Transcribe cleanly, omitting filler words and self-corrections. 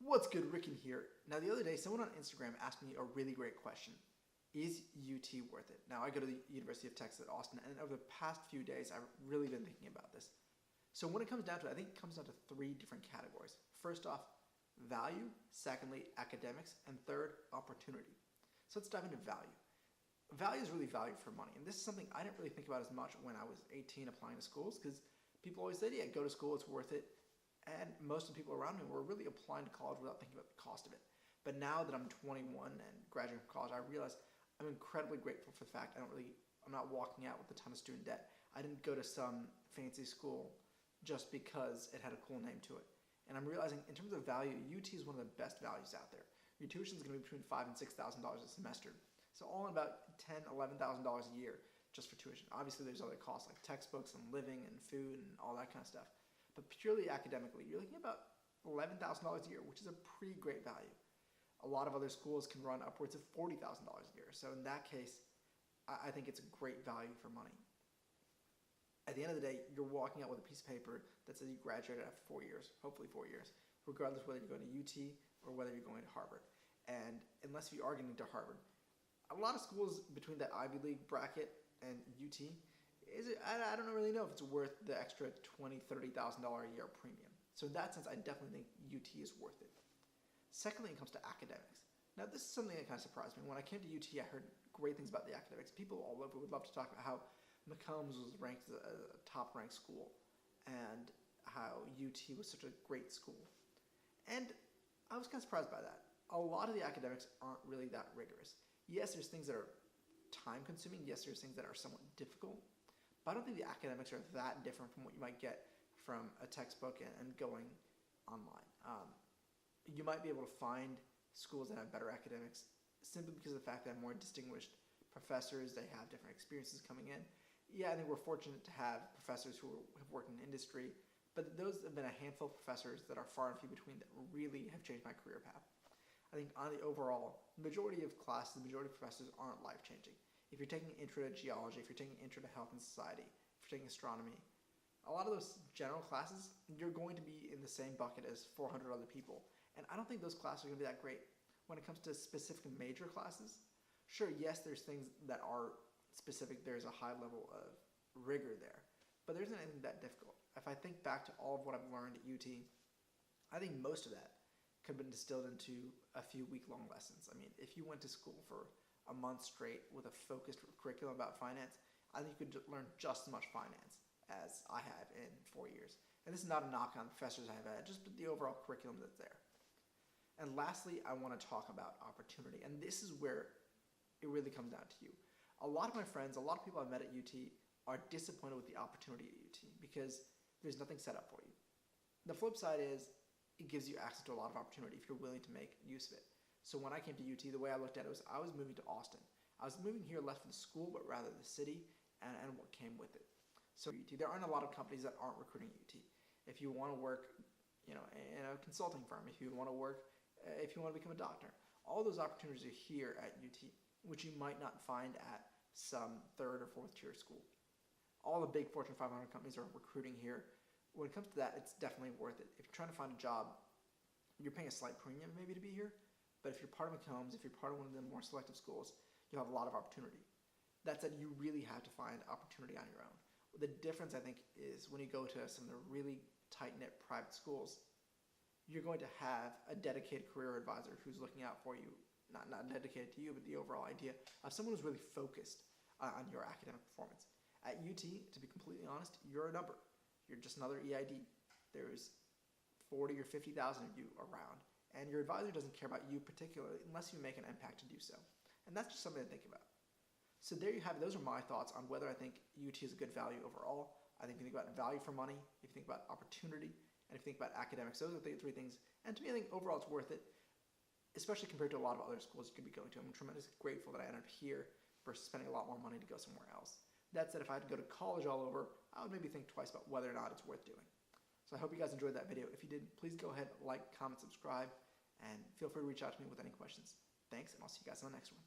What's good, Ricken here. Now the other day someone on Instagram asked me a really great question. Is UT worth it? Now I go to the University of Texas at Austin, and over the past few days I've really been thinking about this. So when it comes down to it, I think it comes down to three different categories. First off, value, secondly, academics, and third, opportunity. So let's dive into value. Value is really value for money, and this is something I didn't really think about as much when I was 18 applying to schools, because people always said, yeah, go to school, it's worth it. And most of the people around me were really applying to college without thinking about the cost of it. But now that I'm 21 and graduating from college, I realize I'm incredibly grateful for the fact I'm not walking out with a ton of student debt. I didn't go to some fancy school just because it had a cool name to it. And I'm realizing in terms of value, UT is one of the best values out there. Your tuition is going to be between $5,000 and $6,000 a semester. So all in about $10,000, $11,000 a year just for tuition. Obviously there's other costs like textbooks and living and food and all that kind of stuff. But purely academically, you're looking at about $11,000 a year, which is a pretty great value. A lot of other schools can run upwards of $40,000 a year. So in that case, I think it's a great value for money. At the end of the day, you're walking out with a piece of paper that says you graduated after 4 years, hopefully 4 years, regardless whether you're going to UT or whether you're going to Harvard. And unless you are getting to Harvard, a lot of schools between that Ivy League bracket and UT, I don't really know if it's worth the extra $20,000, $30,000 a year premium. So in that sense, I definitely think UT is worth it. Secondly, it comes to academics. Now, this is something that kind of surprised me. When I came to UT, I heard great things about the academics. People all over would love to talk about how McCombs was ranked as a top-ranked school and how UT was such a great school. And I was kind of surprised by that. A lot of the academics aren't really that rigorous. Yes, there's things that are time-consuming. Yes, there's things that are somewhat difficult. But I don't think the academics are that different from what you might get from a textbook and going online. You might be able to find schools that have better academics simply because of the fact they have more distinguished professors, they have different experiences coming in. Yeah, I think we're fortunate to have professors who have worked in industry, but those have been a handful of professors that are far and few between that really have changed my career path. I think on the overall, the majority of classes, the majority of professors aren't life-changing. If you're taking intro to geology, if you're taking intro to health and society, if you're taking astronomy, a lot of those general classes, you're going to be in the same bucket as 400 other people. And I don't think those classes are going to be that great. When it comes to specific major classes, sure, yes, there's things that are specific. There's a high level of rigor there. But there isn't anything that difficult. If I think back to all of what I've learned at UT, I think most of that could have been distilled into a few week-long lessons. I mean, if you went to school for a month straight with a focused curriculum about finance, I think you could learn just as much finance as I have in 4 years. And this is not a knock on the professors I've had, just the overall curriculum that's there. And lastly, I want to talk about opportunity. And this is where it really comes down to you. A lot of my friends, a lot of people I've met at UT are disappointed with the opportunity at UT because there's nothing set up for you. The flip side is it gives you access to a lot of opportunity if you're willing to make use of it. So when I came to UT, the way I looked at it was I was moving to Austin. I was moving here less for the school, but rather the city and what came with it. So UT, there aren't a lot of companies that aren't recruiting UT. If you want to work, in a consulting firm, if you want to become a doctor, all those opportunities are here at UT, which you might not find at some third or fourth tier school. All the big Fortune 500 companies are recruiting here. When it comes to that, it's definitely worth it. If you're trying to find a job, you're paying a slight premium maybe to be here, but if you're part of McCombs, if you're part of one of the more selective schools, you'll have a lot of opportunity. That said, you really have to find opportunity on your own. The difference, I think, is when you go to some of the really tight-knit private schools, you're going to have a dedicated career advisor who's looking out for you, not dedicated to you, but the overall idea of someone who's really focused on your academic performance. At UT, to be completely honest, you're a number. You're just another EID. There's 40 or 50,000 of you around, and your advisor doesn't care about you particularly unless you make an impact to do so. And that's just something to think about. So there you have it. Those are my thoughts on whether I think UT is a good value overall. I think if you think about value for money, if you think about opportunity, and if you think about academics, those are the three things. And to me, I think overall it's worth it, especially compared to a lot of other schools you could be going to. I'm tremendously grateful that I ended up here versus spending a lot more money to go somewhere else. That said, if I had to go to college all over, I would maybe think twice about whether or not it's worth doing. So I hope you guys enjoyed that video. If you did, please go ahead, like, comment, subscribe, and feel free to reach out to me with any questions. Thanks, and I'll see you guys in the next one.